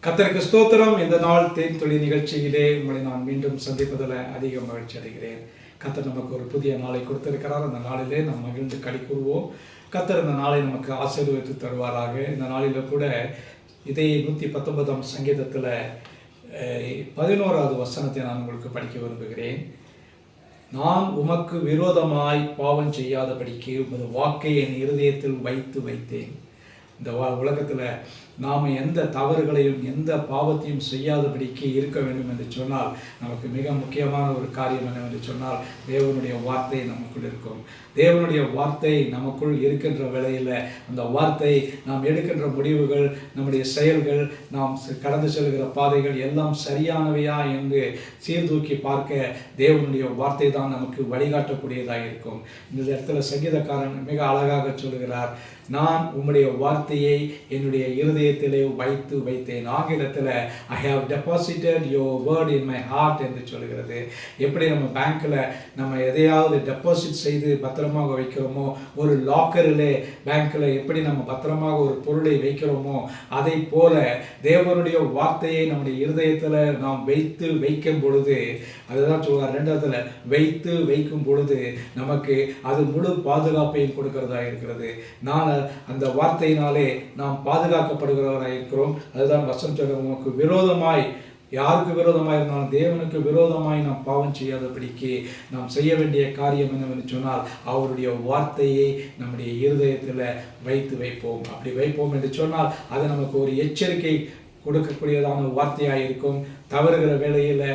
கர்த்தருக்கு ஸ்தோத்திரம். இந்த நாள் தேன் துளி நிகழ்ச்சியிலே உங்களை நான் மீண்டும் சந்திப்பதில் அதிக மகிழ்ச்சி அடைகிறேன். கர்த்தர் நமக்கு ஒரு புதிய நாளை கொடுத்திருக்கிறார். அந்த நாளிலே நாம் மகிழ்ந்து களி கூறுவோம். கர்த்தர் இந்த நாளை நமக்கு ஆசீர்வதித்து தருவாராக. இந்த நாளில் கூட இதே 119ஆம் சங்கீதத்தில் 11வது வசனத்தை நான் உங்களுக்கு படிக்க விரும்புகிறேன். நான் உமக்கு விரோதமாய் பாவம் செய்யாதபடிக்கு உமது வாக்கை என் இருதயத்தில் வைத்தேன். இந்த உலகத்தில் நாம் எந்த தவறுகளையும் எந்த பாவத்தையும் செய்யாதபடிக்கு இருக்க வேண்டும் என்று சொன்னால் நமக்கு மிக முக்கியமான ஒரு காரியம் என்னவென்று சொன்னால் தேவனுடைய வார்த்தை நமக்குள் இருக்கும். தேவனுடைய வார்த்தை நமக்குள் இருக்கின்ற வேளையில் அந்த வார்த்தை நாம் எடுக்கின்ற முடிவுகள், நம்முடைய செயல்கள், நாம் கடந்து செல்கிற பாதைகள் எல்லாம் சரியானவையா என்று சீர்தூக்கி பார்க்க தேவனுடைய வார்த்தை தான் நமக்கு வழிகாட்டக்கூடியதாக இருக்கும். இந்த இடத்துல சங்கீதக்காரன் மிக அழகாக சொல்கிறார், நான் உம்முடைய வார்த்தையை என்னுடைய இருதயத்திலே வைத்தேன். ஆங்கிலத்தில் I have deposited your word in my heart என்று சொல்கிறது. எப்படி நம்ம பேங்க்கில் நம்ம எதையாவது டெபாசிட் செய்து பத்திரமாக வைக்கிறோமோ, ஒரு லாக்கரிலே பேங்க்கில் எப்படி நம்ம பத்திரமாக ஒரு பொருளை வைக்கிறோமோ, அதை போல தேவனுடைய வார்த்தையை நம்முடைய இருதயத்தில் நாம் வைக்கும் பொழுது, அதுதான் சொல்கிறார் 2 வைத்து வைக்கும் பொழுது நமக்கு அது முழு பாதுகாப்பையும் கொடுக்கிறதா இருக்கிறது. நான் அந்த வார்த்தையினாலே நாம் பாதுகாக்கப்படுகிறவராக இருக்கிறோம். அதுதான் வசனம் சொல்ற, உமக்கு விரோதமாய், யாருக்கு விரோதமாய் இருந்தாலும் தேவனுக்கு விரோதமாய் நாம் பாவம் செய்யாதபடிக்கு நாம் செய்ய வேண்டிய காரியம் என்னவென்று சொன்னால் அவருடைய வார்த்தையை நம்முடைய இருதயத்தில் வைப்போம். அப்படி வைப்போம் என்று சொன்னால் அது நமக்கு ஒரு எச்சரிக்கை கொடுக்கக்கூடியதான வார்த்தையாக இருக்கும். தவறுகிற வேளையில்,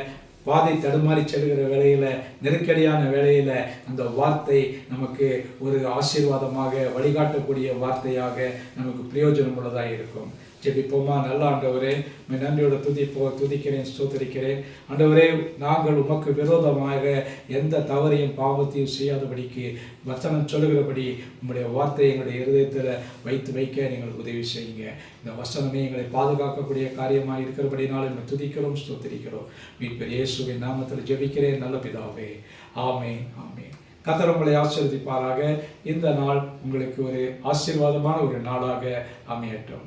பாதை தடுமாறி செல்கிற வேளையில், நெருக்கடியான வேளையில் அந்த வார்த்தை நமக்கு ஒரு ஆசீர்வாதமாக வழிகாட்டக்கூடிய வார்த்தையாக நமக்கு பிரயோஜனம் உள்ளதாக இருக்கும். ஜெபிப்போமா. நல்ல ஆண்டவரே, நன்றியோட துதிக்கிறேன், ஸ்தோத்திரிக்கிறேன். ஆண்டவரே, நாங்கள் உமக்கு விரோதமாக எந்த தவறையும் பாவத்தையும் செய்யாதபடிக்கு வசனம் சொல்லுகிறபடி உங்களுடைய வார்த்தையை எங்களுடைய இருதயத்தில் வைக்க எங்களுக்கு உதவி செய்யுங்க. இந்த வசனமே எங்களை பாதுகாக்கக்கூடிய காரியமாக இருக்கிறபடினால் எங்களை துதிக்கிறோம், ஸ்தோத்திரிக்கிறோம். மீட்பர் இயேசுவின் நாமத்தில் ஜெபிக்கிறேன் நல்ல பிதாவே. ஆமென், ஆமென். கர்த்தர் உங்களை ஆசீர்வதிப்பாராக. இந்த நாள் உங்களுக்கு ஒரு ஆசீர்வாதமான ஒரு நாளாக அமையட்டும்.